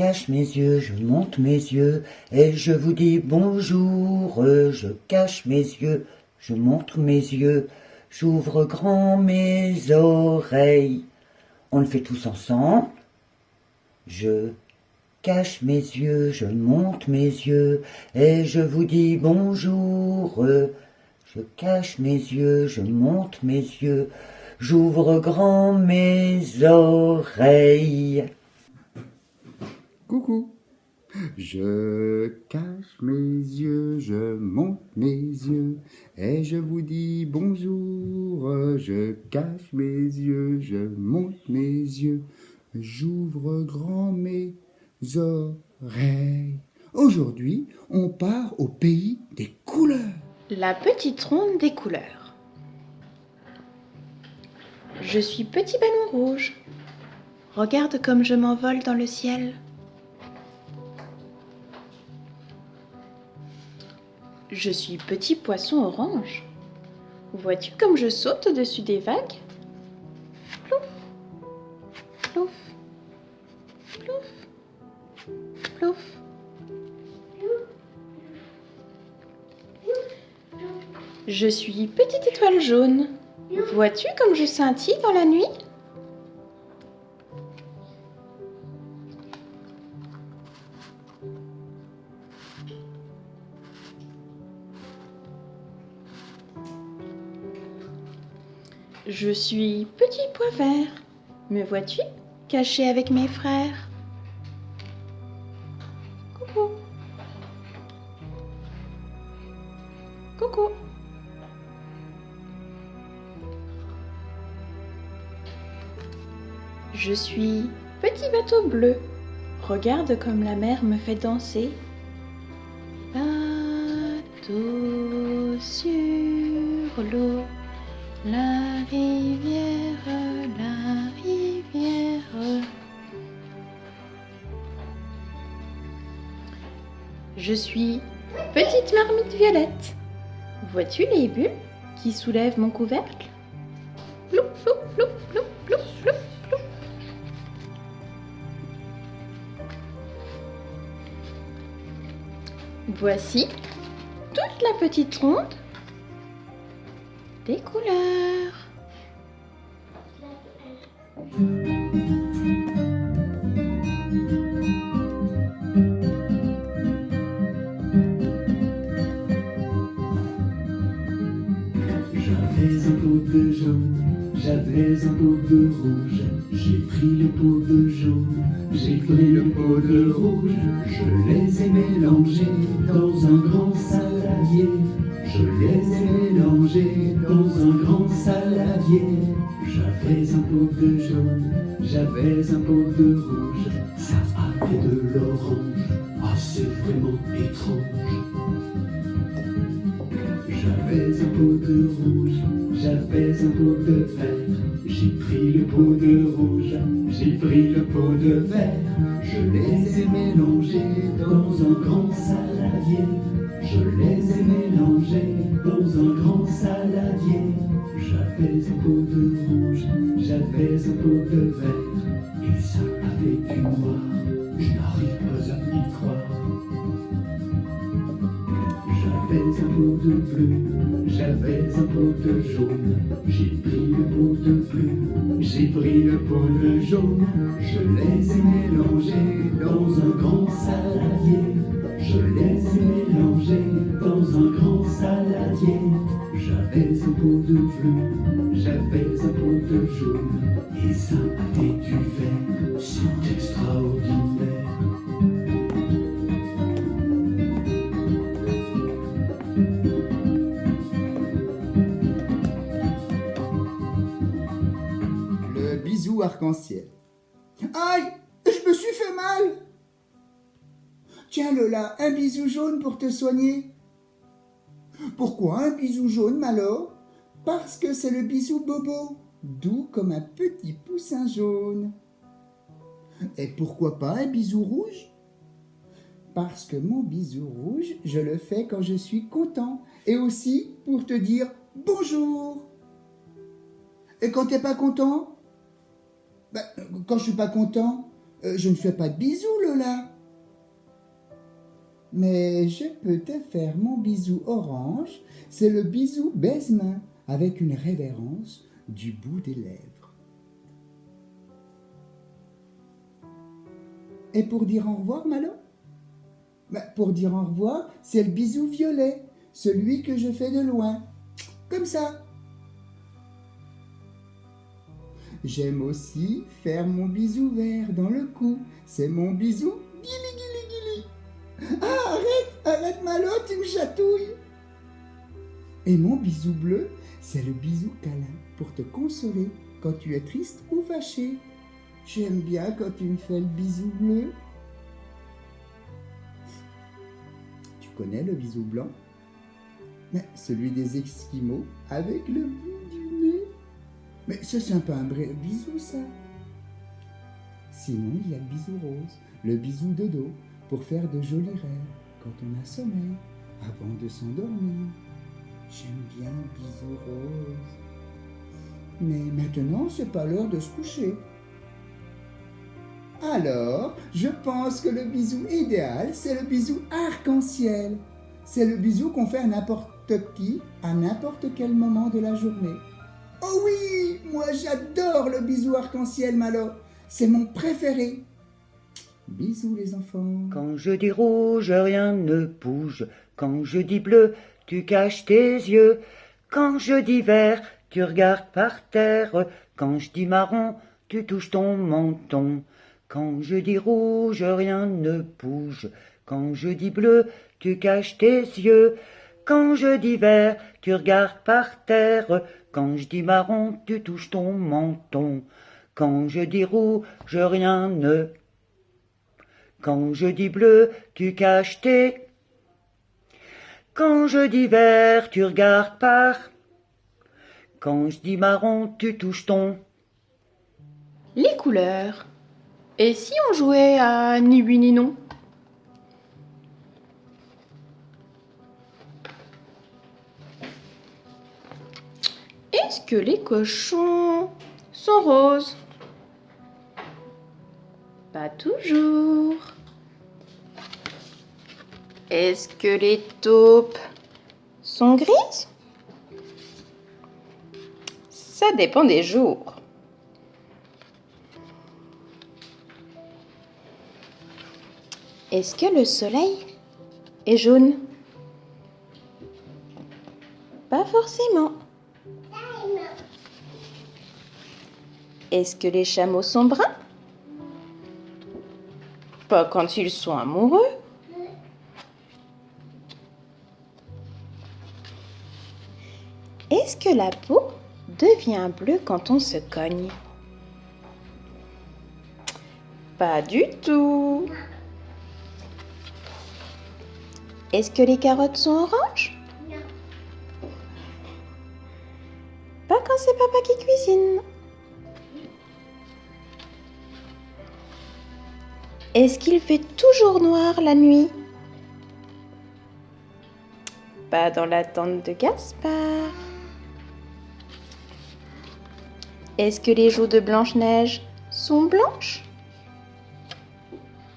cache mes yeux, je monte mes yeux, et je vous dis bonjour. Je cache mes yeux, je montre mes yeux, j'ouvre grand mes oreilles. On le fait tous ensemble. Je cache mes yeux, je monte mes yeux, et je vous dis bonjour. Je cache mes yeux, je monte mes yeux, j'ouvre grand mes oreilles. Coucou. Je cache mes yeux, je monte mes yeux, et je vous dis bonjour. Je cache mes yeux, je monte mes yeux, j'ouvre grand mes oreilles. Aujourd'hui, on part au pays des couleurs. La petite ronde des couleurs. Je suis petit ballon rouge. Regarde comme je m'envole dans le ciel. Je suis petit poisson orange. Vois-tu comme je saute au-dessus des vagues? Plouf, plouf, plouf, plouf. Je suis petite étoile jaune. Vois-tu comme je scintille dans la nuit? Je suis petit pois vert. Me vois-tu, caché avec mes frères? Coucou. Coucou. Je suis petit bateau bleu. Regarde comme la mer me fait danser. Bateau sur l'eau. La rivière, la rivière. Je suis petite marmite violette. Vois-tu les bulles qui soulèvent mon couvercle? Ploup, ploup, ploup, ploup, ploup, ploup, ploup. Voici toute la petite ronde des couleurs. J'avais un pot de jaune, j'avais un pot de rouge, j'ai pris le pot de jaune, j'ai pris le pot de rouge, je les ai mélangés dans un grand saladier, je les ai mélangés dans un grand saladier. J'avais un pot de jaune, j'avais un pot de rouge, ça avait de l'orange, ah c'est vraiment étrange. J'avais un pot de rouge, j'avais un pot de vert, j'ai pris le pot de rouge, j'ai pris le pot de vert, je les ai mélangés dans un grand saladier, je les ai mélangés dans un grand saladier. J'avais un pot de rouge, j'avais un pot de vert, et ça avait du noir, je n'arrive pas à y croire. J'avais un pot de bleu, j'avais un pot de jaune, j'ai pris le pot de bleu, j'ai pris le pot de jaune, je les ai mélangés dans un grand saladier, je les ai mélangés dans un grand saladier. J'avais un pot de bleu, j'avais un pot de jaune, et ça avait du vert, c'est extraordinaire. Bisou arc-en-ciel. Aïe, je me suis fait mal. Tiens Lola, un bisou jaune pour te soigner. Pourquoi un bisou jaune, Malo? Parce que c'est le bisou bobo, doux comme un petit poussin jaune. Et pourquoi pas un bisou rouge? Parce que mon bisou rouge, je le fais quand je suis content. Et aussi pour te dire bonjour. Et quand t'es pas content? Ben, quand je suis pas content, Je ne fais pas de bisous, Lola. Mais je peux te faire mon bisou orange. C'est le bisou baise-main, avec une révérence du bout des lèvres. Et pour dire au revoir, Malo? Pour dire au revoir, c'est le bisou violet, celui que je fais de loin. Comme ça. J'aime aussi faire mon bisou vert dans le cou. C'est mon bisou guili guili guili. Ah, arrête Malo, tu me chatouilles. Et mon bisou bleu, c'est le bisou câlin pour te consoler quand tu es triste ou fâché. J'aime bien quand tu me fais le bisou bleu. Tu connais le bisou blanc? Celui des Esquimaux avec le bout du nez. Mais ça, c'est un peu un vrai bisou, ça. Sinon, il y a le bisou rose, le bisou de dos, pour faire de jolis rêves quand on a sommeil, avant de s'endormir. J'aime bien le bisou rose. Mais maintenant, c'est pas l'heure de se coucher. Alors, je pense que le bisou idéal, c'est le bisou arc-en-ciel. C'est le bisou qu'on fait à n'importe qui, à n'importe quel moment de la journée. Oh oui, moi j'adore le bisou arc-en-ciel, Malo. C'est mon préféré. Bisous les enfants. Quand je dis rouge, rien ne bouge. Quand je dis bleu, tu caches tes yeux. Quand je dis vert, tu regardes par terre. Quand je dis marron, tu touches ton menton. Quand je dis rouge, rien ne bouge. Quand je dis bleu, tu caches tes yeux. Quand je dis vert, tu regardes par terre. Quand je dis marron, tu touches ton menton. Quand je dis rouge, rien ne. Quand je dis bleu, tu caches tes. Quand je dis vert, tu regardes par. Quand je dis marron, tu touches ton. Les couleurs. Et si on jouait à ni oui ni non? Est-ce que les cochons sont roses? Pas toujours. Est-ce que les taupes sont grises? Ça dépend des jours. Est-ce que le soleil est jaune? Pas forcément. Est-ce que les chameaux sont bruns? Pas quand ils sont amoureux. Est-ce que la peau devient bleue quand on se cogne? Pas du tout. Est-ce que les carottes sont oranges? Non. Pas quand c'est papa qui cuisine. Est-ce qu'il fait toujours noir la nuit? Pas dans la tente de Gaspard. Est-ce que les joues de Blanche-Neige sont blanches?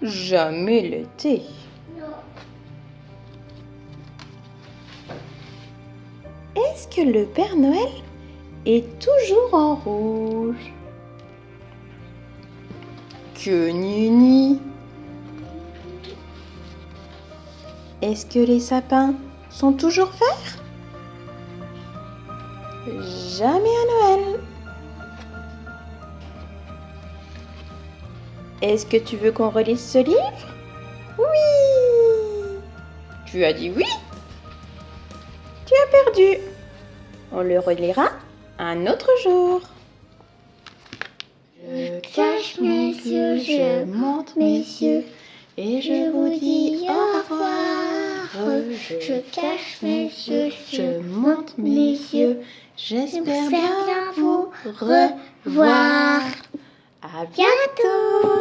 Jamais l'été. Non. Est-ce que le Père Noël est toujours en rouge? Que nini! Est-ce que les sapins sont toujours verts? Jamais à Noël. Est-ce que tu veux qu'on relise ce livre? Oui! Tu as dit oui? Tu as perdu. On le relira un autre jour. Je cache mes yeux, je monte mes yeux, et je vous dis au revoir. Je cache mes yeux, je monte mes yeux, j'espère bien vous revoir. À bientôt!